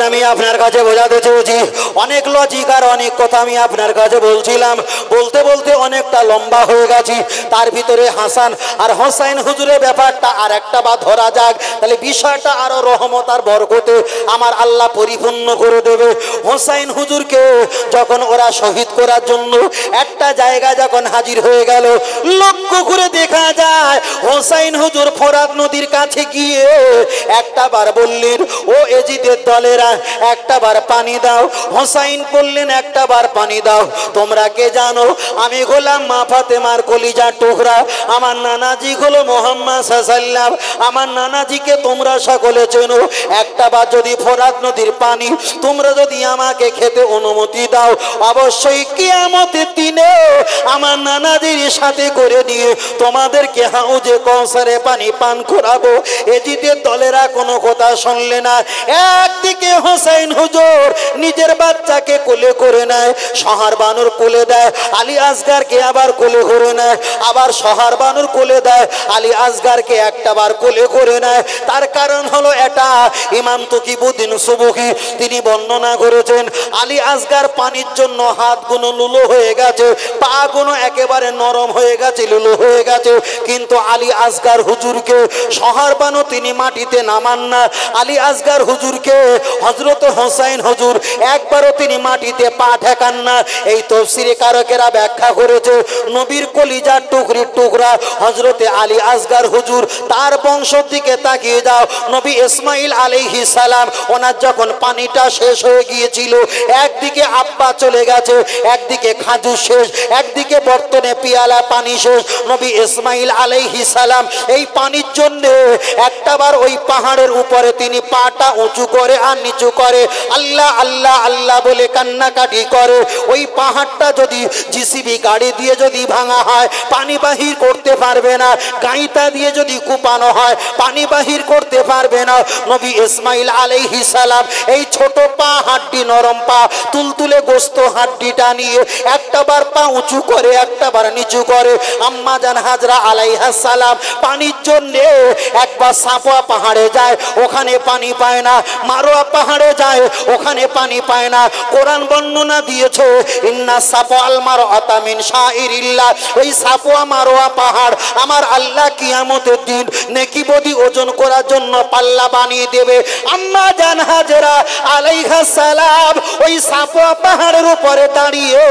আমি আপনার কাছে বোঝাতে চেয়েছি, অনেক লজিক আর অনেক কথা আমি আপনার কাছে বলছিলাম, বলতে বলতে অনেকটা লম্বা হয়ে গেছি। তার ভিতরে হাসান আর হোসাইন হুজুরের ব্যাপারটা আর একটা বা ধরা যাক, তাহলে বিষয়টা আরো রহমত আর বরকতে আমার আল্লাহ পরিপূর্ণ করে দেবে। হোসাইন হুজুরকে যখন ওরা শহীদ করার জন্য একটা জায়গায় যখন হাজির হয়ে গেল, লক্ষ্য করে দেখা যায় হোসাইন হুজুর ফোরাত নদীর কাছে গিয়ে একটা বার বললেন, ও এজিদের দলেরা একটা বার পানি দাও। হোসাইন বললেন, একটা বার পানি দাও। তোমরা কে জানো? আমি গোলাম মা ফাতেমার কলিজার টুকরা, আমার নানাজি হলো মোহাম্মদ সাল্লাল্লাহু আলাইহি ওয়াসাল্লাম। আমার নানাজিকে তোমরা সকলে চেনো। একটা বার যদি ফোরাত নদীর পানি তোমরা যদি আমাকে খেতে অনুমতি দাও, অবশ্যই কিয়ামতের দিনে আমার নানাজির সাথে করে নিয়ে তোমাদেরকে হাউজে কৌসারে পানি পান করাবো। এজিদের দলেরা কোনো কথা শুনলে না। একদিকে হোসেন হুজুর নিজের বাচ্চাকে কোলে করে নেয়, শহর বানুর কোলে দেয়, আলী আসগারকে আবার কোলে করে নেয়, আবার শহর বানুর কোলে দেয়, আলী আসগারকে একটা বার কোলে করে নেয়। তার কারণ হলো এটা, ইমাম তকিবুদ্দিন সুবকি তিনি বর্ণনা করেছেন, আলী আসগার পানির জন্য হাতগুলো লুলো হয়ে গেছে, পা গুলো একেবারে নরম হয়ে গেছে, লুলো হয়ে গেছে, কিন্তু আলী আসগার হুজুরকে শহর বানু তিনি মাটিতে নামান না। আলী আসগার হুজুরকে হযরত হোসেন হুজুর একবারও তিনি মাটিতে পা ঠেকান না। এই তাফসীরে কারকেরা ব্যাখ্যা করেছে, নবীর কলিজার টুকরির টুকরা হযরতে আলী আসগার হুজুর, তার বংশের দিকে তাকিয়ে যাও। নবী ইসমাইল আলাইহিস সালাম ওনার যখন পানিটা শেষ হয়ে গিয়েছিল, একদিকে আব্বা চলে গেছে, একদিকে খাজু শেষ, একদিকে বর্তনে পিয়ালা পানি শেষ। নবী ইসমাইল আলাইহিস সালাম এই পানির জন্য একটাবার ওই পাহাড়ের উপরে তিনি পাটা উঁচু করে আর নিচু করে আল্লাহ আল্লাহ আল্লাহ বলে কান্নাকাটি করে। ওই পাহাড়টা যদি জিসিবি গাড়ি দিয়ে যদি ভাঙা হয় পানি বাহির করতে পারবে না, গাইতা দিয়ে যদি কুপানো হয় পানি বাহির করতে পারবে না। নবী ইসমাইল আলাইহিস সালাম এই ছোট পা, হাড্ডি নরম পা, তুলতুলে গোস্ত হাড্ডিটা নিয়ে একটাবার পা উঁচু করে একটাবার নিচু করে। আম্মা জান হাজরা আলাইহাস সালাম পানির জন্য একবার সাফওয়া পাহাড়ে যায়, ওখানে পানি পায় না, মারোয়া পাহাড়ে যায়, ওখানে পানি পায় না। কোরআন বর্ণনা দিয়েছে, ইন্না সাফওয়া আল মারওয়াতা মিন শাইরিল্লাহ, ওই সাফওয়া মারোয়া পাহাড় আমার আল্লাহ কিয়ামতের দিন নেকি বদি ওজন করার জন্য পাল্লা বানিয়ে দেবে। আম্মা জান হাজরা আলাইহাস সালাম ওই সাফওয়া পাহাড়ের উপরে দাঁড়িয়ে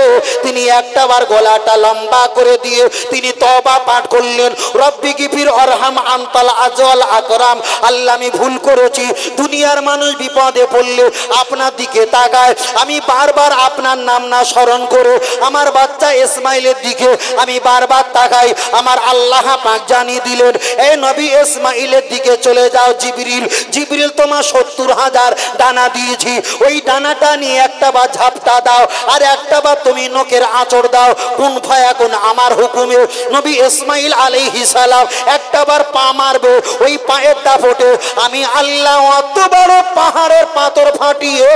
তিনি একটাবার গলাটা লম্বা করে দিয়ে তিনি তওবা পাঠ করলেন, রব্বি গিফির আরহাম আনতাল আজওয়াল আকরাম। আল্লাহ আমি ভুল করেছি, দুনিয়ার মানুষ বিপদে পড়লে আপনার দিকে তাকায়, আমি বারবার আপনার নাম না স্মরণ করে আমার বাচ্চা ইসমাইলের দিকে আমি বারবার তাকাই। আমার আল্লাহ পাক জানিয়ে দিলেন, এই নবী ইসমাইলের দিকে চলে যাও জিবরিল, জিবরিল তোমার ৭০,০০০ ডানা দিয়েছি, ওই ডানাটা নিয়ে একটাবার ঝাপটা দাও আর একটাবার তুমি নখের আঁচড় দাও, কোন ফায়াকুন আমার হুকুমে। নবী ইসমাইল আলাইহিস সালাম একটাবার পা মারবে, ওই পায়ের দাপটে আমি আল্লাহ অত বড় পাহাড়ের পাথর ফাটিয়ে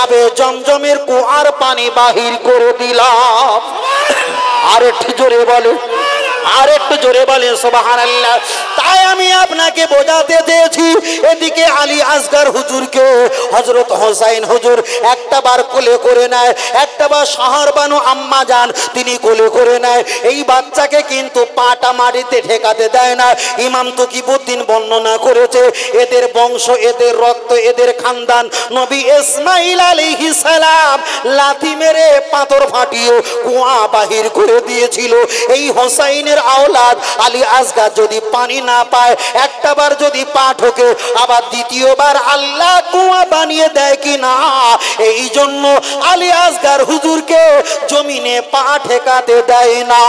আবে জমজমের কুয়ার পানি বাহির করে দিলাম। আর একটু জোরে বলে, আর একটু জোরে বলেন সুবহানাল্লাহ। তাই আমি আপনাকে বোঝাতে চেয়েছি, এদিকে আলী আসগার হুজুরকে হযরত হোসেন হুজুর একটাবার কোলে করে নেয়, একটাবার শহর বানু আম্মা যান তিনি কোলে করে নেয়। এই বাচ্চাকে কিন্তু পাটা মাটিতে ঠেকাতে দেয় না। ইমাম তকিবুদ্দিন বর্ণনা করেছে, এদের বংশ, এদের রক্ত, এদের খানদান নবী ইসমাইল আলাইহিস সালাম লাথি মেরে পাথর ফাটিয়ে কুয়া বাহির করে দিয়েছিল। এই হোসাইনের আওলাদ আলী আসগার যদি পানি না পায়, একটাবার যদি পা ঠোকে, আবার দ্বিতীয়বার আল্লাহ কুয়া বানিয়ে দেয় কি না। এই জন্য আলী আসগার হুজুরকে জমিনে পা ঠেকাতে দেয় না।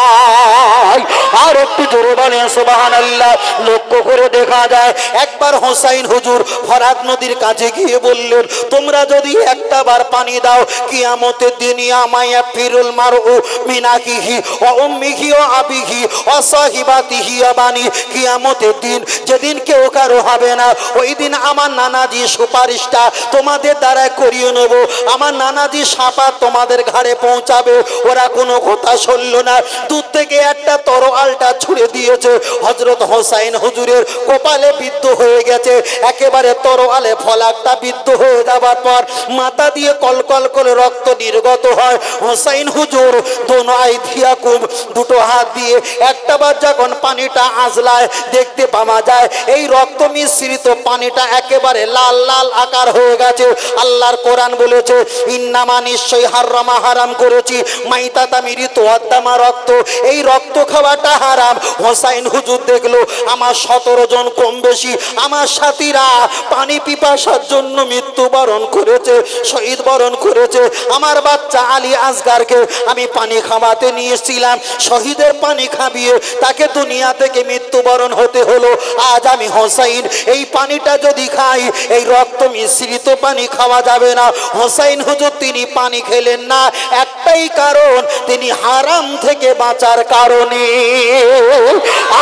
আর একটু জোরে বলেন সুবহানাল্লাহ। লক্ষ্য করে দেখা যায়, একবার হোসাইন হুজুর ফরাত নদীর কাছে গিয়ে বললেন, তোমরা যদি একটাবার পানি দাও কিয়ামতের দিন ইয়ামায়া ফিরুল মারউ মিনাকিহি ওয়া উম্মিহি ওয়া আবিহি অসাহিবাতিহি আবানি। কিয়ামতের দিন যেদিন কেউ কারো হবে না, ওই দিন আমার নানাজি সুপারিশটা তোমাদের দ্বারা করিয়ে নেব। আমার নানাজি সাপা তোমাদের ঘাড়ে পৌঁছাবে। ওরা কোনো কথা শুনল না, দূর থেকে একটা তরোয়ালটা ছুড়ে দিয়েছে। হযরত হোসাইন হুজুরের কপালে বিদ্ধ হয়ে গেছে। একেবারে তরোয়ালে ফলাকটা বিদ্ধ হয়ে যাবার পর মাথা দিয়ে কলকল করে রক্ত নির্গত হয়। হোসাইন হুজুর দোনো আইদিয়াকুম, দুটো হাত দিয়ে একটা বার যখন পানিটা আজলায় দেখতে পাওয়া যায় এই রক্ত মিশ্রিত পানিটা একেবারে লাল লাল আকার হয়ে গেছে। আল্লাহর কোরআন বলেছে ইন্নামা, নিশ্চয়ই হারামা, হারাম করেছি মাইতাতা মৃত আত্মা রক্ত, এই রক্ত খাওয়াটা হারাম। হোসাইন হুজুর দেখলো আমার 17 জন কম বেশি আমার সাথীরা পানি পিপাসার জন্য মৃত্যুবরণ করেছে, শহীদ বরণ করেছে। আমার বাচ্চা আলী আসগারকে আমি পানি খাওয়াতে নিয়েছিলাম, শহীদের পানি খাবিয়ে তাকে দুনিয়া থেকে মৃত্যুবরণ হতে হলো। আজ আমি হোসাইন এই পানিটা যদি খাই, এই রক্ত মিশ্রিত পানি খাওয়া যাবে না। হোসাইন হুজুর তিনি পানি খেলেন না, একটাই কারণ, তিনি হারাম থেকে বাঁচার কারণে।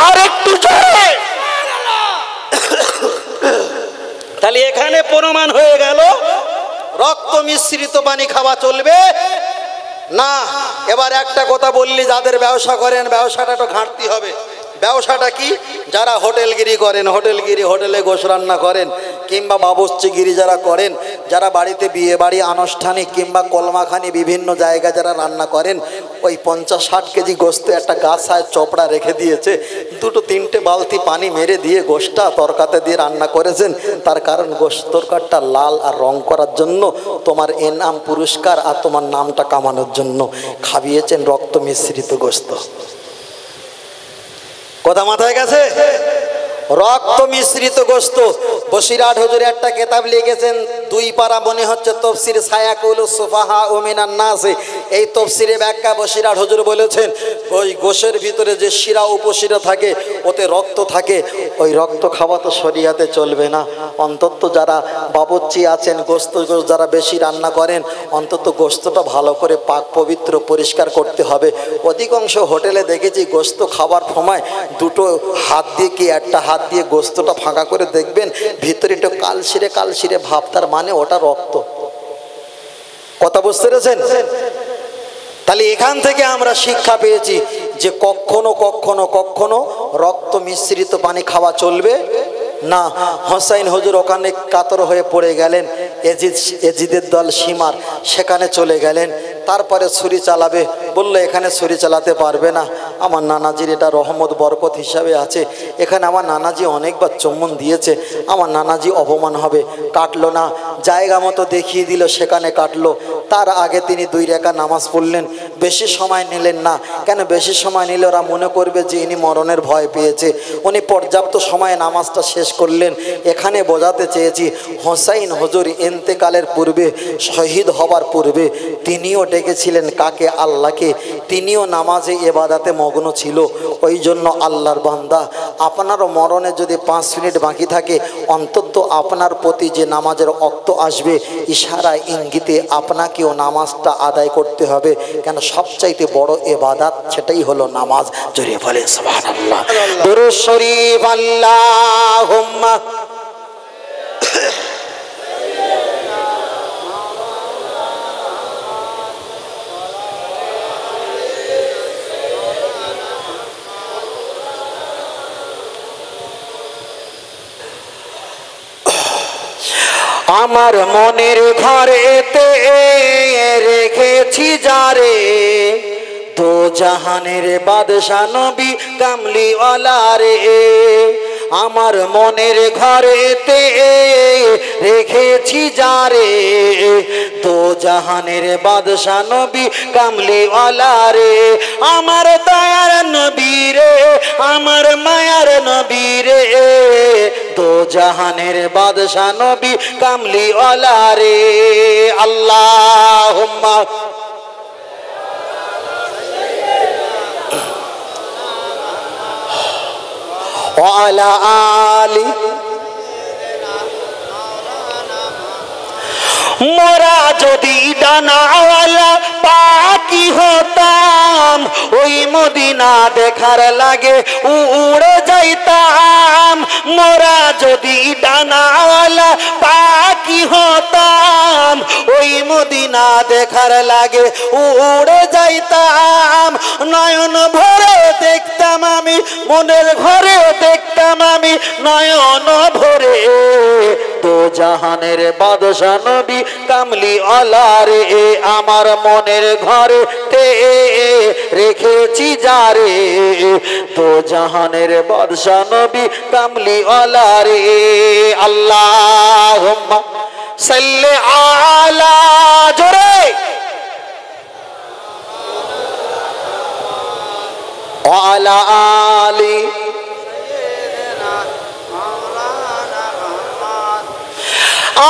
আর একটু তাহলে এখানে প্রমাণ হয়ে গেল রক্ত মিশ্রিত পানি খাওয়া চলবে না। এবার একটা কথা বললি, যাদের ব্যবসা করেন ব্যবসাটা একটু ঘাঁটতি হবে। ব্যবসাটা কি? যারা হোটেলগিরি করেন, হোটেলে গোশ রান্না করেন, কিংবা বাবুর্চিগিরি যারা করেন, যারা বাড়িতে বিয়ে বাড়ি আনুষ্ঠানিক কিংবা কলমাখানি বিভিন্ন জায়গায় যারা রান্না করেন, ওই 50-60 কেজি গোস্ত একটা গাছায় চপড়া রেখে দিয়েছে, 2-3টে বালতি পানি মেরে দিয়ে গোশটা তরকাতে দিয়ে রান্না করেছেন। তার কারণ গোশত তরকারটা লাল আর রং করার জন্য, তোমার এনাম পুরস্কার আর তোমার নামটা কামানোর জন্য খাবিয়েছেন রক্ত মিশ্রিত গোস্ত। কথা মাথায় গেছে? রক্ত মিশ্রিত গোস্ত। বসিরহাট হুজুর একটা কিতাব লিখেছেন, 2 পারা মনে হচ্ছে তাফসীর সায়াকুল সুফাহা ও মিনান নাস। এই তাফসীরে ব্যাখ্যা বসিরহাট হুজুর বলেছেন ওই গোশের ভিতরে যে শিরা উপশিরা থাকে ওতে রক্ত থাকে, ওই রক্ত খাওয়া তো শরীয়তে চলবে না। অন্তত যারা বাবুর্চি আছেন, গোস্ত যারা বেশি রান্না করেন, অন্তত গোস্তটা ভালো করে পাক পবিত্র পরিষ্কার করতে হবে। অধিকাংশ হোটেলে দেখেছি গোস্ত খাবার সময় 2টো হাত দিয়ে কি একটা হাত দিয়ে গোস্তটা ফাঁকা করে দেখবেন ভিতরে একটু কালশিরে ভাব, তার মানে ওটা রক্ত। কথা বুঝতে পেরেছেন? তাহলে এখান থেকে আমরা শিক্ষা পেয়েছি যে কখনো রক্ত মিশ্রিত পানি খাওয়া চলবে না। হোসাইন হুজুর ওখানে কাতর হয়ে পড়ে গেলেন। এজিদের দল সীমার সেখানে চলে গেলেন। তারপরে ছুরি চালাবে, বললো এখানে ছুরি চালাতে পারবে না, আমার নানাজির এটা রহমত বরকত হিসাবে আছে, এখানে আমার নানাজি অনেকবার চুম্বন দিয়েছে, আমার নানাজি অপমান হবে। কাটলো না, জায়গা মতো দেখিয়ে দিল, সেখানে কাটলো। তার আগে তিনি 2 রাকাত নামাজ পড়লেন, বেশি সময় নিলেন না। কেন বেশি সময় নিলে ওরা মনে করবে যে ইনি মরণের ভয় পেয়েছে। উনি পর্যাপ্ত সময়ে নামাজটা শেষ করলেন। এখানে বোঝাতে চেয়েছি হোসাইন হুজুর ইন্তেকালের পূর্বে, শহীদ হবার পূর্বে তিনিও ডেকেছিলেন কাকে? আল্লাহকে। তিনিও নামাজে ইবাদতে মগ্ন ছিল। ওই জন্য আল্লাহর বান্দা, আপনারও মরণে যদি 5 মিনিট বাকি থাকে, অন্তত আপনার প্রতি যে নামাজের ওয়াক্ত আসবে, ইশারা ইঙ্গিতে আপনাকেও নামাজটা আদায় করতে হবে। কেন সবচাইতে বড় ইবাদত সেটাই হলো নামাজ। জোরে বলে সুবহানাল্লাহ। দুরূদ শরীফ। আল্লাহুম্মা আমার মনের ঘরেতে রেখেছি যারে, দো জাহানের বাদশা নবী কামলিওয়ালা রে। আমার মনের ঘরেতে রেখেছি যারে, দো জাহানের বাদশা নবী কামলিওয়ালা রে। আমার দয়ার নবী রে, আমার মায়ার নবী রে, দো জাহানের বাদশা নবী কামলিওয়ালা রে। আল্লাহুম্মা ওয়ালা আলি। মোরা যদি ডানাওয়ালা পাখি হতাম, ওই মদিনা দেখার লাগে উড়ে যাইতাম। মোরা যদি ডানাওয়ালা পাখি হতাম, ওই মদিনা দেখার লাগে উড়ে যাইতাম। নয়ন ভরে দেখতাম আমি, মনের ঘরে দেখতাম আমি নয়ন ভরে। তো জাহানের বাদশা নবী কামলি আলা রে, আমার মনের ঘরে তে রেখেছি যারে। তো জাহানের বাদশা নবী কামলি আলা রে। আল্লাহুম্মা সাল্লি আলা, জোরে আলা আলি।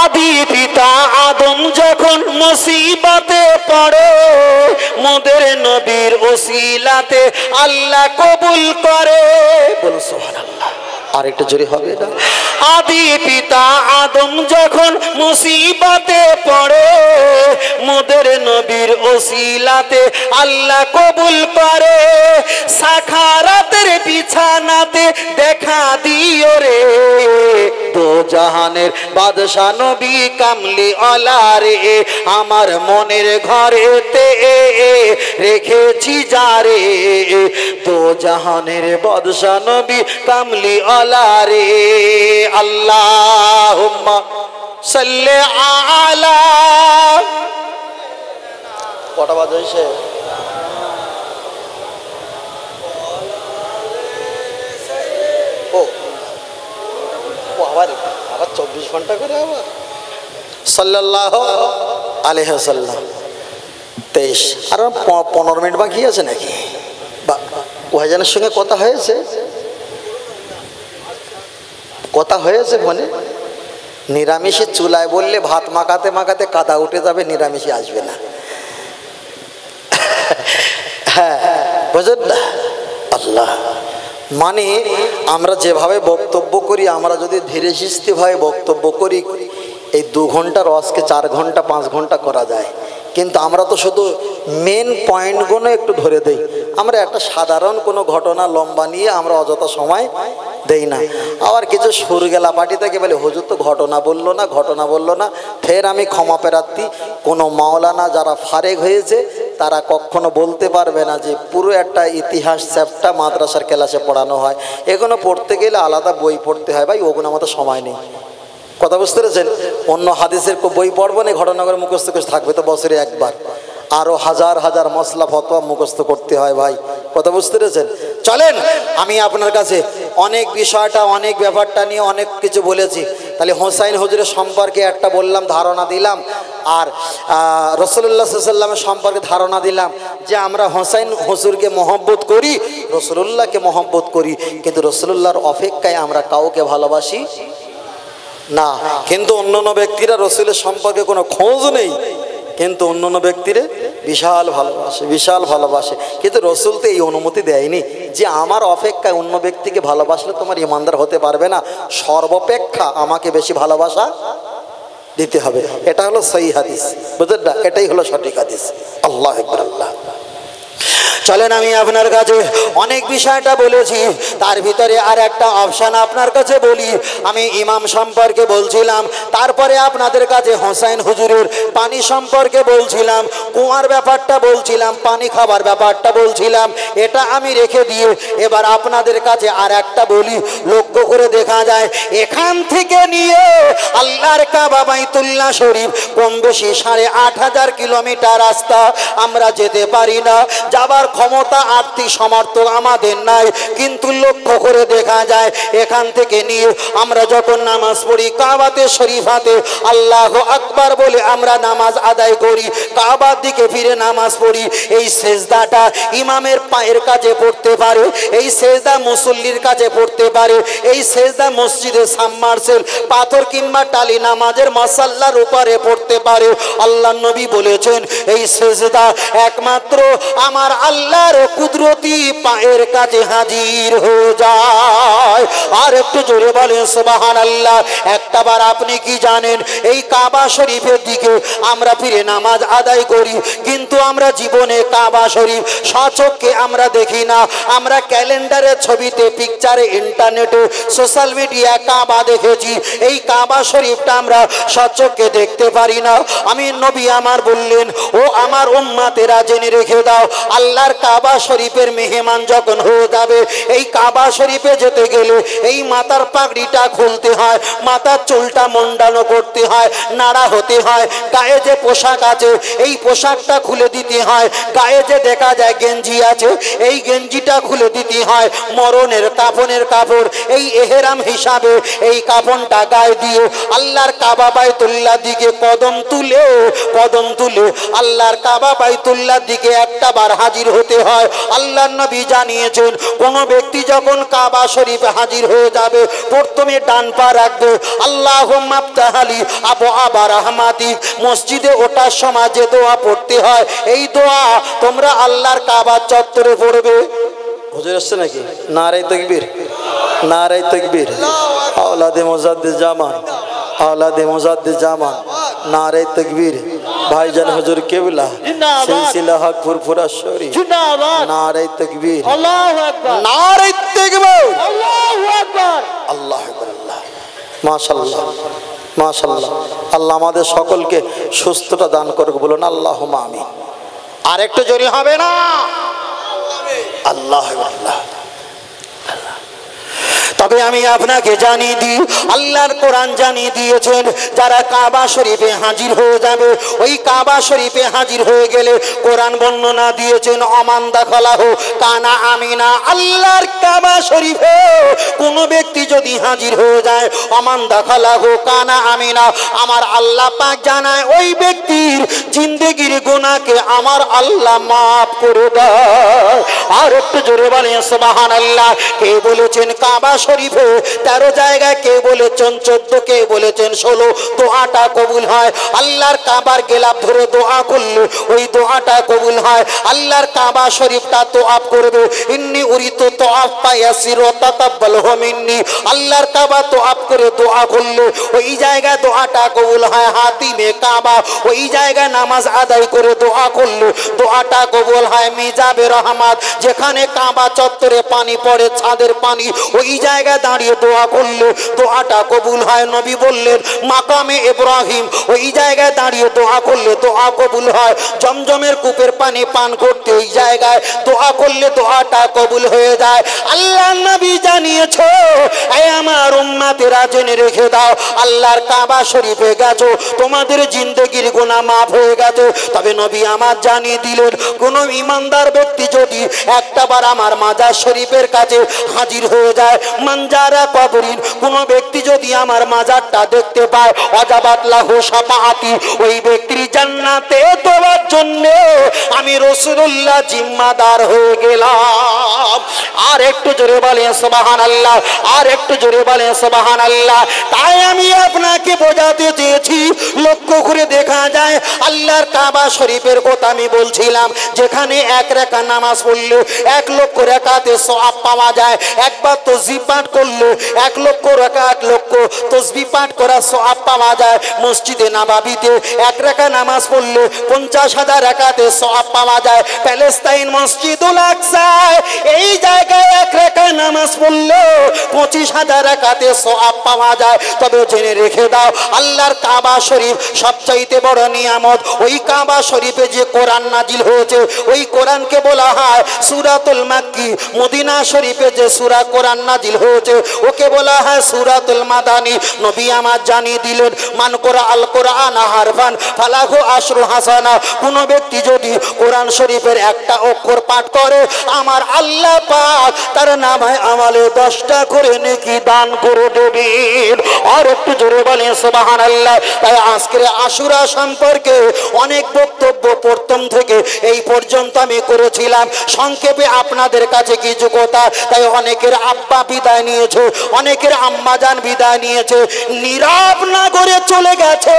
আদি পিতা আদম যখন মুসিবতে পড়ে, মোদের নবীর ওসিলাতে আল্লাহ কবুল করে। বলো সুবহানাল্লাহ। আরেকটু জোরে হবে না? আদি পিতা আদম যখন মুসিবতে পড়ে, মোদের নবীর ওসিলাতে আল্লাহ কবুল করে। সাখারাতের বিছানাতে দেখা দিও রে, দো জাহানের বাদশা নবী কামলি আলা রে, আমার মনের ঘরেতে রেখেছি যারে। দো জাহানের বাদশা নবী কামলি আলা রে। আল্লাহুম্মা সাল্লি আলা। কটা বাজে? আবার 24 ঘন্টা করে আবার সাল্লাল্লাহু আলাইহি ওয়াসাল্লাম। 23 আর 15 মিনিট বাকি আছে নাকি? ওয়াজানের সঙ্গে কথা হয়েছে, কথা হয়েছে মানে নিরামিষে চুলায় বললে ভাত মাখাতে মাখাতে কাদা উঠে যাবে, নিরামিষে আসবে না। হ্যাঁ বুঝলেন না? আল্লাহ মানে আমরা যেভাবে বক্তব্য করি, আমরা যদি ধীরে সুস্থভাবে বক্তব্য করি, এই 2 ঘন্টা রসকে 4 ঘন্টা 5 ঘন্টা করা যায়। কিন্তু আমরা তো শুধু মেন পয়েন্টগুলো একটু ধরে দেই। আমরা একটা সাধারণ কোনো ঘটনা লম্বা নিয়ে আমরা অযথা সময় দেই না। আবার কিছু সুরগেলা পার্টি থেকে বলে হুজুর তো ঘটনা বললো না, ঘটনা বললো না। ফের আমি ক্ষমা প্রার্থী, কোনো মাওলানা যারা ফারেক হয়েছে তারা কখনো বলতে পারবে না যে পুরো একটা ইতিহাস চ্যাপ্টার মাদ্রাসার ক্লাসে পড়ানো হয়। এগুলো পড়তে গেলে আলাদা বই পড়তে হয় ভাই, ওগুলো আমাদের সময় নেই। কথা বুঝতে পেরেছেন? অন্য হাদিসের বই পড়বো না, ঘটনা করে মুখস্থ করে থাকবে তো বছরে একবার। আরো হাজার হাজার মশলা ফতোয়া মুখস্থ করতে হয় ভাই। কথা বুঝতে পেরেছেন? চলেন আমি আপনার কাছে অনেক বিষয়টা, অনেক ব্যাপারটা নিয়ে অনেক কিছু বলেছি। তাহলে হোসাইন হুজুরের সম্পর্কে একটা বললাম, ধারণা দিলাম। আর রাসূলুল্লাহ সাল্লাল্লাহু আলাইহি ওয়াসাল্লামের সম্পর্কে ধারণা দিলাম যে আমরা হোসাইন হুজুরকে মহব্বত করি, রাসূলুল্লাহকে মহব্বত করি, কিন্তু রাসূলুল্লাহর অপেক্ষায় আমরা কাউকে ভালোবাসি না। কিন্তু অন্যান্য ব্যক্তিরা রসুলের সম্পর্কে কোনো খোঁজ নেই, কিন্তু অন্যান্য ব্যক্তিরে বিশাল ভালোবাসে, বিশাল ভালোবাসে। কিন্তু রসুল তো এই অনুমতি দেয়নি যে আমার অপেক্ষায় অন্য ব্যক্তিকে ভালোবাসলে তোমার ইমানদার হতে পারবে না, সর্বাপেক্ষা আমাকে বেশি ভালোবাসা দিতে হবে। এটা হলো সহিহ হাদিস, বুঝলেন না? এটাই হলো সঠিক হাদিস। আল্লাহু আকবার। আল্লাহ। চলেন আমি আপনার কাছে অনেক বিষয়টা বলেছি, তার ভিতরে আর একটা অপশান আপনার কাছে বলি। আমি ইমাম সম্পর্কে বলছিলাম, তারপরে আপনাদের কাছে হোসাইন হুজুরের পানি সম্পর্কে বলছিলাম, কুয়ার ব্যাপারটা বলছিলাম, পানি খাবার ব্যাপারটা বলছিলাম। এটা আমি রেখে দিয়ে এবার আপনাদের কাছে আর একটা বলি। লক্ষ্য করে দেখা যায় এখান থেকে নিয়ে আল্লাহর কাবা বাইতুল্লাহ শরীফ কম বেশি 8,500 কিলোমিটার রাস্তা আমরা যেতে পারি না, যাবার ক্ষমতা আর্থিক সামর্থ্য আমাদের নাই। কিন্তু লক্ষ্য করে দেখা যায় এখান থেকে নিয়ে আমরা যখন নামাজ পড়ি কাবাতে শরীফাতে আল্লাহু আকবার বলে আমরা নামাজ আদায় করি, কাবার দিকে ফিরে নামাজ পড়ি। এই সেজদাটা ইমামের পায়ের কাছে পড়তে পারে, এই সেজদা মুসল্লির কাছে পড়তে পারে, এই সেজদা মসজিদে সাবমার্সেল পাথর কিংবা টালি নামাজের মাসাল্লার উপরে পড়তে পারে। আল্লাহ নবী বলেছেন এই সেজদা একমাত্র আমার আল্লাহ আল্লাহর কুদরতি পায়ের কাছে হাজির হয়ে যায়। আর একটু জোরে বলেন সুবহানাল্লাহ। একটাবার আপনি কি জানেন, এই কাবা শরীফের দিকে আমরা ফিরে নামাজ আদায় করি, কিন্তু আমরা জীবনে কাবা শরীফ সচক্ষে আমরা দেখি না। আমরা ক্যালেন্ডারের ছবিতে, পিকচারে, ইন্টারনেটে, সোশ্যাল মিডিয়া কাবা দেখেছি, এই কাবা শরীফটা আমরা সচক্ষে দেখতে পারি না। আমি নবী আমার বললেন, ও আমার উম্মতেরা জেনে রেখে দাও, আল্লাহর কাবা শরীফের মেহমান যখন হয়ে যাবে, এই কাবা শরীফে যেতে গেলে এই মাথার পাগড়িটা খুলতে হয়, মাথার চুলটা মুন্ডানো করতে হয়, নাড়া হতে হয়, গায়ে যে পোশাক আছে এই পোশাকটা খুলে দিতে হয়, গায়ে যে দেখা যায় গেঞ্জি আছে এই গেঞ্জিটা খুলে দিতে হয়, মরণের কাফনের কাপড় এই এহরাম হিসাবে এই কাফনটা গায়ে দিয়ে আল্লাহর কাবা বাইতুল্লাহ দিকে কদম তুলে আল্লাহর কাবা বাইতুল্লাহ দিকে একটাবার হাজির হতে হয়। আল্লাহর নবী জানিয়েছেন, কোন ব্যক্তি যখন কাবা শরীফে হাজির হয়ে যাবে, প্রথমে ডান পা রাখবে, আল্লাহুম্মা আফতাহলি আবওয়াবা রাহমাতিক। মসজিদে ওঠার সময় যে দোয়া পড়তে হয়, এই দোয়া তোমরা আল্লাহর কাবা চত্বরে পড়বে। হুজুর আসছে নাকি? নারে তাকবীর, নারে তাকবীর। আওলাদে মুজাদ্দিদ জামান, আওলাদে মুজাদ্দিদ জামান, নারে তাকবীর। ভাইজান হুজুর কেবলা সিলসিলা হক ফুরফুরা শরীফ, জিন্দাবাদ। নারে তাকবীর, আল্লাহু আকবার, নারে তাকবীর, আল্লাহু আকবার, আল্লাহু আকবার। মাশাআল্লাহ, মাশাআল্লাহ। আল্লাহ আমাদের সকলকে সুস্থতা দান করুক, বলুন আল্লাহুম্মা আমিন। আর একটু জোরে হবে না? আল্লাহ আল্লাহ। তবে আমি আপনাকে জানিয়ে দিই, আল্লাহর কোরআন জানিয়ে দিয়েছেন, যারা কাবা শরীফে হাজির হয়ে যাবে, ওই কাবা শরীফে হাজির হয়ে গেলে কোরআন বর্ণনা দিয়েছেন, অমান দাখালাহু কানা আমিনা। আল্লাহর কাবা শরীফে কোন ব্যক্তি যদি হাজির হয়ে যায়, অমান দাখালাহু কানা আমিনা, আমার আল্লাহ পাক জানায় ওই ব্যক্তির জিন্দেগির গুনাহকে আমার আল্লাহ মাফ করে দেয়। আর একটু জোরে বলেন সুবহানাল্লাহ। কে বলেছেন কাবা শরীফে 13 জায়গায়, কে বলেছেন 14, কে বলেছেন 16 দোয়াটা কবুল হয়। আল্লাহর কাবার গেলাপ ধরে দোয়া করলে ওই দোয়াটা কবুল হয়। আল্লাহর কাবা শরীফটা তোয়াফ করবে, ইন্নী উরিতু তোয়াফ পায়াসির তাকাব্বালহু মিন্নি। আল্লাহর কাবা তোয়াফ করে দোয়া করলে ওই জায়গায় দোয়াটা কবুল হয়। হাতিমে কাবা ওই জায়গায় নামাজ আদায় করে দোয়া করলে দোয়াটা কবুল হয়। মিজাবে রহমাত, যেখানে কাবা চত্বরে পানি পড়ে, ছাদের পানি, ওই জায়গায় দাঁড়িয়ে দোয়া করলে দোয়াটা কবুল হয়। নবী বললেন মাকামে ইব্রাহিম, ওই জায়গায় দাঁড়িয়ে দোয়া করলে দোয়া কবুল হয়। জমজমের কূপের পানি পান করতে ওই জায়গায় দোয়া করলে দোয়াটা কবুল হয়ে যায়। আল্লাহর নবী জানিয়েছো, এই আমার উম্মতেরা জেনে রেখে দাও, আল্লাহর কাবা শরীফে গেছো, তোমাদের জিন্দেগির গুনাহ মাফ হয়ে গেছে। তবে নবী আমার জানিয়ে দিলেন, কোন ইমানদার ব্যক্তি যদি একটাবার আমার মাজার শরীফের কাছে হাজির হয়ে যায়, মানজারা কবরিন, কোন ব্যক্তি যদি আমার মাজারটা দেখতে পায়, অজাবাত লাহু শাফাআতি, ওই ব্যক্তির জান্নাতে যাওয়ার জন্য আমি রাসূলুল্লাহ জিম্মাদার হয়ে গেলাম। আর একটু জোরে বলেন সুবহানাল্লাহ, আর একটু জোরে বলেন সুবহানাল্লাহ। তাই আমি আপনাকে বোঝাতে চেয়েছি, লক্ষ্য করে দেখা যায় আল্লাহর কাবা শরীফের কথা আমি বলছিলাম, যেখানে এক রাকাত নামাজ পড়লে 1 লক্ষ রাকাতে সওয়াব পাওয়া যায়। একবার তাসবিহ পাঠ করলে 1 লক্ষ রাকাত, লক্ষ তাসবিহ পাঠ করা সওয়াব পাওয়া যায়। মসজিদে নববীতে 1 রাকাত নামাজ পড়লে 50,000 রাকাতে সওয়াব পাওয়া যায়। প্যালেস্তাইন মসজিদুল আকসায় এই জায়গায় 1 রাকাত নামাজ পড়লে 25,000 রাকাতে সওয়াব পাওয়া যায়। তবে জেনে রেখে দাও, আল্লাহর কাবা শরীফ সবচাইতে বড় নিয়ামত। ওই কাবা শরীফে যে কোরআন নাজিল হয়েছে, ওই কোরআনকে বলা হয় সূরাতুল মাক্কি। মদিনা শরীফে যে সূরা কোরআন নাজিল হয়েছে, ওকে বলা হয় সূরাতুল মাদানী। নবী আমার জানিয়ে দিলেন, মান কোরা আল কোরআন হারফান ফালাহু আশরু হাসানা। কোন ব্যক্তি যদি কোরআন শরীফের একটা অক্ষর পাঠ করে, আমার আল্লাহ পাক তার নামে আমলে 10টা করে নেকি দান করে দেবেন। আর একটু জোরে বলেন সুবহানাল্লাহ। তাই আজকের আশুরা সম্পর্কে অনেক বক্তব্য প্রথম থেকে এই পর্যন্ত আমি করেছিলাম। সংক্ষেপে আপনাদের কাছে কিছু কথা, তাই অনেকের আব্বা বিদায় নিয়েছে, অনেকের আম্মাজান বিদায় নিয়েছে, নীরব না করে চলে গেছে।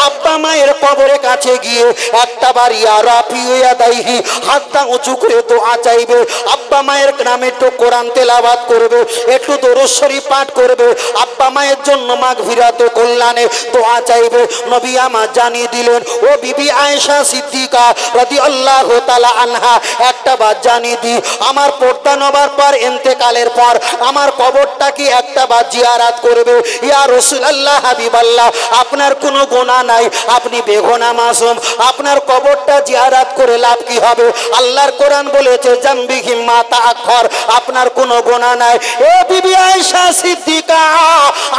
আব্বা মায়ের কবরের কাছে গিয়ে একটা বার ইয়া রাফিউ ইয়াদাইহি, হাতটা উঁচু করে দোয়া চাইবে। আব্বা মায়ের নামে একটু কোরআন তেলাওয়াত করবে, একটু দরুদ শরীফ পাঠ করবে, আব্বা মায়ের জন্য মাগফিরাত ও কল্যাণে দোয়া চাইবে। নবী আমার জানিয়ে দিলেন, ও বিবি আয়েশা সিদ্দিকা রাদিয়াল্লাহু তাআলা আনহা, একটা বার জানিয়ে দি, আমার পর্দা নবার পর ইন্তেকালের পর আমার কবরটা কি একটা বার জিয়ারত করবে। ইয়া রাসূলুল্লাহ, হাবিবাল্লাহ, আপনার কোনো গুনাহ নাই, আপনি বেগুনাহ মাসুম, আপনার কবরটা জিয়ারত করে লাভ কি হবে? আল্লাহর কোরআন বলেছে জামবিহি মা তাআখর, আপনার কোনো গুনাহ নাই। এ বিবি আয়েশা সিদ্দিকা,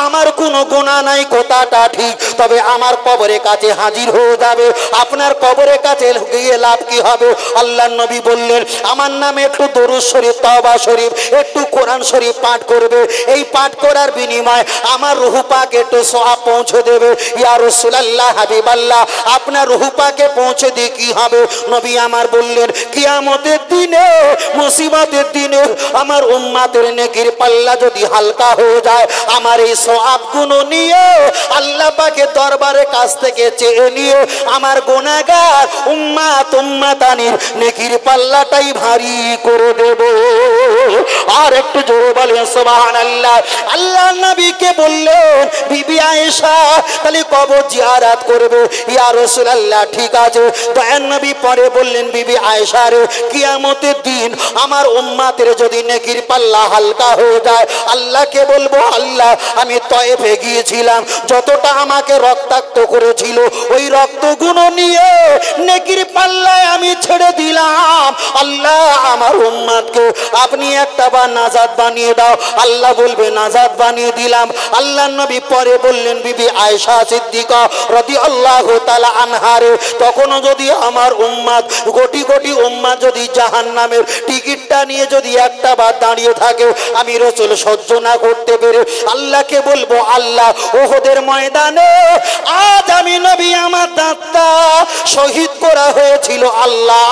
আমার কোনো গুনাহ নাই কথাটা ঠিক, তবে আমার কবরের কাছে হাজির হয়ে যাবে, আপনার কবরের কাছে গিয়ে লাভ কি হবে? আল্লাহর নবী বললেন, আমার নামে একটু দরুদ শরীফ, তওবা শরীফ, একটু কোরআন শরীফ পাঠ করবে, এই পাঠ করার বিনিময়ে আমার রূহ পাক একটু সওয়াব পৌঁছে দেবে। ইয়া রাসূলুল্লাহ, হাবিবাল্লাহ, আপনার রূহ পাকে পৌঁছে দিয়ে কি হবে? নবী আমার বললেন, কিয়ামতের দিনে, মুসিবতের দিনে আমার উম্মতের নেকির পাল্লা যদি হালকা হয়ে যায়, আমার এই সওয়াব গুলো নিয়ে আল্লাহ পাকের দরবারের কাছ থেকে চেয়ে নিয়ে আমার গুনাহগার উম্মাতানির নেকির পাল্লাটাই ভারী করে দেব। আর একটু জোরে বলেন সুবহানাল্লাহ। আল্লাহ নবীকে বললেন, বিবি আয়েশা তাহলে কবর জিয়ারত করবে। ইয়া রাসূলুল্লাহ, ঠিক আছে। দয়ার নবী পরে বললেন, বিবি আয়েশা রে, কিয়ামতের দিন আমার উম্মতের যদি নেকির পাল্লা হালকা হয়ে যায়, আল্লাহকে বলবো, আল্লাহ আমি তয়েফে গিয়েছিলাম, যতটা আমাকে রক্তাক্ত করেছিল ওই রক্তগুলো নিয়ে নেকির পাল্লায় আমি ছেড়ে দিলাম। আল্লাহ আমার উম্মতকে আপনি একটা বার নাজাত বানিয়ে দাও। আল্লাহ বলবে, নাজাত বানিয়ে দিলাম। আল্লাহর নবী পরে বললেন, বিবি আয়েশা সিদ্দিকা রাদিয়াল্লাহু তাআলা আনহা রে, তখনও যদি আমার উম্মত, কোটি কোটি উম্মত যদি জাহান্নামের টিকিটটা নিয়ে যদি একটা বার দাঁড়িয়ে থাকে, আমি রাসূল সহ্য না করতে পেরে আল্লাহকে বলবো, আল্লাহ উহুদের ময়দানে আজ আমি নবী আমার দাঁতটা শহীদ করা হয়েছিল, আল্লাহ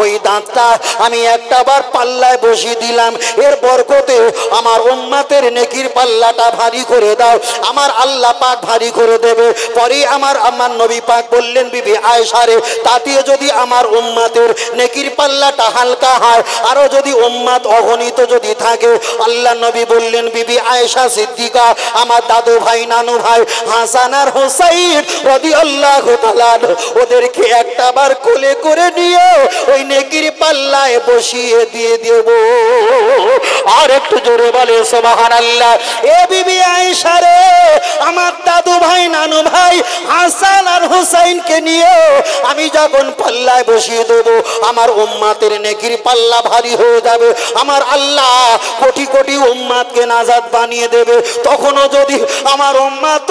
ওই দাঁতটা আমি একটা বার পাল্লায় বসিয়ে দিলাম, এর বরকতে আমার উম্মতের নেকির পাল্লাটা ভারী করে দাও। আমার আল্লাহ পাক ভারী করে দেবে। পরে আমার নবী পাক বললেন, বিবি আয়েশা রে, তাতে যদি আমার উম্মতের নেকির পাল্লাটা হালকা হয়, আরো যদি উম্মত অগণিত যদি থাকে, আল্লাহ নবী বললেন, বিবি আয়েশা সিদ্দিকা, আমার দাদু ভাই, নানু ভাই হাসান আর হোসাইন রাদিয়াল্লাহু তাআলা, ওদেরকে একটা বার কোলে করে নিয়ে ওই নেকির পাল্লায় বসিয়ে দিয়ে দেব। আর একটু জোরে বলে সুবহানাল্লাহ। এ বিবি আয়েশা রে, আমার দাদু ভাই, নানু ভাই হাসান আর হোসাইনকে নিয়ে আমি যখন পাল্লায় বসিয়ে দেব, আমার উম্মতের নেকির পাল্লা ভারী হয়ে যাবে। আমার আল্লাহ কোটি কোটি উম্মতকে নাজাত বানিয়ে দেবে। তখনও যদি আমার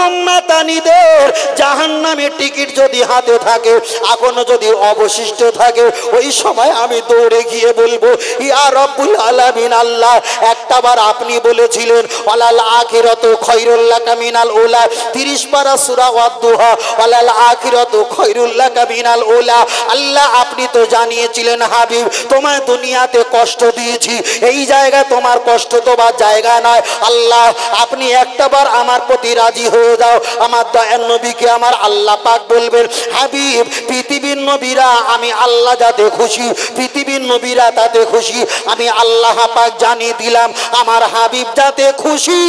উম্মাতানিদের জাহান্নামের টিকিট যদি হাতে থাকে, এখনো যদি অবশিষ্ট থাকে, ওই সময় আমি দৌড়ে গিয়ে বলবো, ইয়া রব্বুল আলামিন, আল্লাহ একটা বার আপনি বলেছিলেন, ওয়ালাল আখিরাতু খায়রুল লাকা মিনাল উলা, 30 পারা সূরা ওয়াদ-দুহা, ওয়ালাল আখিরাতু খায়রুল লাকা মিনাল উলা। আল্লাহ আপনি তো জানিয়েছিলেন, হাবিব তোমায় দুনিয়াতে কষ্ট দিয়েছি, এই জায়গা তোমার কষ্ট দেওয়ার জায়গা নয়। আল্লাহ আপনি একটা বার আমার প্রতি রাজি হয়ে যাও। আমার দয়ার নবীকে আমার আল্লাহ পাক বলবেন, হাবিব পৃথিবীর নবীরা আমি আল্লাহ যাতে খুশি, পৃথিবীর নবীরা তাতে খুশি, আমি আল্লাহ পাক জানিয়ে দিলাম, আমার হাবিব যাতে খুশি,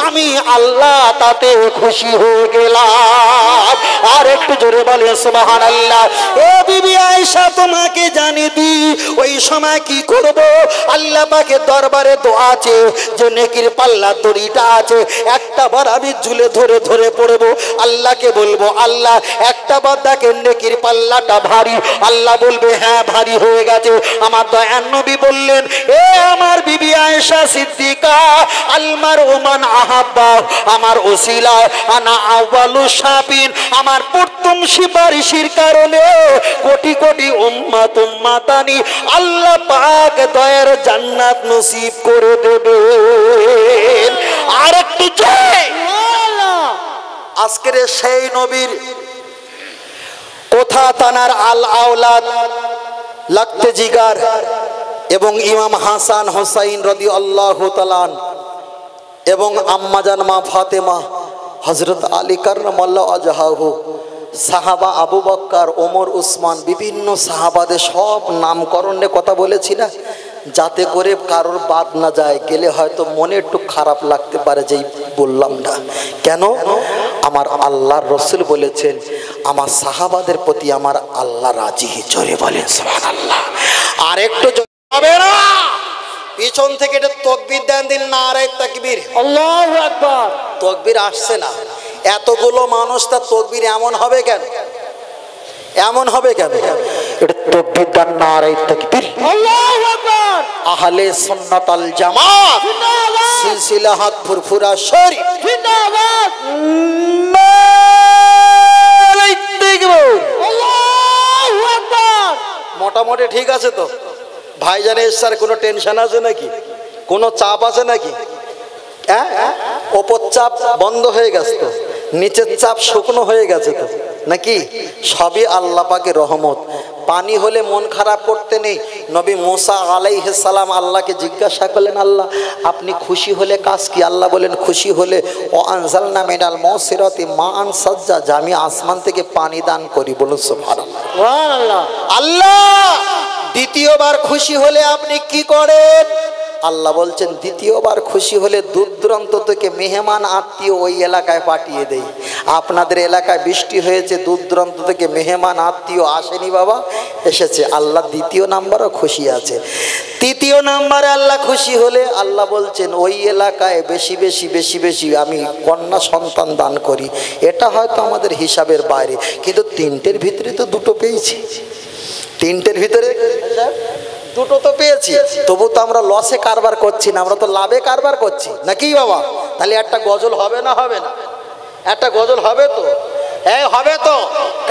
আমি আল্লাহ তাতে খুশি হয়ে গেলাম। আর একটু জোরে বলে সুবহানাল্লাহ। এ বিবি আয়েশা, তোমাকে জানিয়ে দি, ওই সময় কি করব? আল্লাহ পাকের দরবারে দোয়া আছে, যে নেকির পাল্লা দড়িটা আছে, একটা বার আমি ঝুলে ধরে ধরে পড়বো। আল্লাহকে বলবো, আল্লাহ একটা বার দেখেন নেকির পাল্লাটা ভারী। আল্লাহ বলবে, হ্যাঁ ভারী হয়ে গেছে। আমার দয়ার নবী বললেন, এ আমার বিবি আয়েশা সিদ্দিকা, আলমার ওমান আহাব্বা, আমার ওসিলা আনা আউয়ালু শাফিন, আমার প্রথম সুপারিশের কারণে কোটি কোটি উম্মাতানি আল্লাহ পাক দয়ার জান্নাত নসিব করে দেবেন। আর একটু জয়। আজকের সেই নবীর কথা তানার আল আওলাদ লাগতে জিগার এবং ইমাম হাসান হোসাইন রাদিয়াল্লাহু তাআলা এবং আম্মাজান মা ফাতেমা, হযরত আলী কাররামাল্লাহু ওয়াজহাহু, সাহাবা আবু বকর, ওমর, উসমান, বিভিন্ন সাহাবাদের সব নামকরণের কথা বলেছি না, যাতে করে কারোর বাদ না যায়। গেলে হয়তো মনে একটু খারাপ লাগতে পারে যে বললাম না কেন। আমার আল্লাহর রাসূল বলেছেন আমার সাহাবাদের প্রতি আমার আল্লাহ রাজি। জোরে বলেন সুবহানাল্লাহ। আর একটু হবে না, পিছন থেকে এটা তাকবীর দেন দিন, নারে তাকবীর, আল্লাহু আকবার। তাকবীর আসছে না, এতগুলো মানুষ, তার তাকবীর এমন হবে কেন? এমন হবে কেন? এটা তাকবীর দেন, নারে তাকবীর, আল্লাহু আকবার। আহলে সুন্নাত আল জামাত জিন্দাবাদ, সিলসিলা হাত ফুরফুরা শরীফ জিন্দাবাদ, নারে তাকবীর, আল্লাহু আকবার। মোটামুটি ঠিক আছে তো ভাইজানের? স্যার কোনো টেনশন আছে নাকি? কোনো চাপ আছে নাকি? হ্যাঁ, ওপর চাপ বন্ধ হয়ে গেছে তো, নিচের চাপ শুকনো হয়ে গেছে তো নাকি? সবই আল্লাহ পাকের রহমত। পানি হলে মন খারাপ করতে নেই। নবী মুসা আলাইহিস সালাম আল্লাহকে জিজ্ঞাসা করলেন, আল্লাহ আপনি খুশি হলে কাজ কি? আল্লাহ বলেন খুশি হলে ও আনজালনা মিনাল মুসিরাতি মাআন সাজ্জাজা, আমি আসমান থেকে পানি দান করি। বলুন সুবহানাল্লাহ, সুবহানাল্লাহ। আল্লাহ দ্বিতীয়বার খুশি হলে আপনি কি করেন? আল্লাহ বলছেন দ্বিতীয়বার খুশি হলে দূর দূরান্ত থেকে মেহমান আত্মীয় ওই এলাকায় পাঠিয়ে দেই। আপনাদের এলাকায় বৃষ্টি হয়েছে, দূর দূরান্ত থেকে মেহমান আত্মীয় আসেনি বাবা, এসেছে। আল্লাহ দ্বিতীয় নাম্বারও খুশি আছে। তৃতীয় নাম্বারে আল্লাহ খুশি হলে আল্লাহ বলছেন ওই এলাকায় বেশি বেশি বেশি বেশি আমি কন্যা সন্তান দান করি। এটা হয়তো আমাদের হিসাবের বাইরে, কিন্তু তিনটের ভিতরে তো দুটো পেয়েছি। তিনটের ভিতরে দুটো তো পেয়েছি, তবু তো আমরা লসে কারবার করছি না, আমরা তো লাভে কারবার করছি নাকি বাবা? তাহলে একটা গজল হবে না? হবে না? একটা গজল হবে তো? এই হবে তো?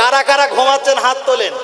কারা কারা ঘুমাচ্ছেন হাত তোলেন।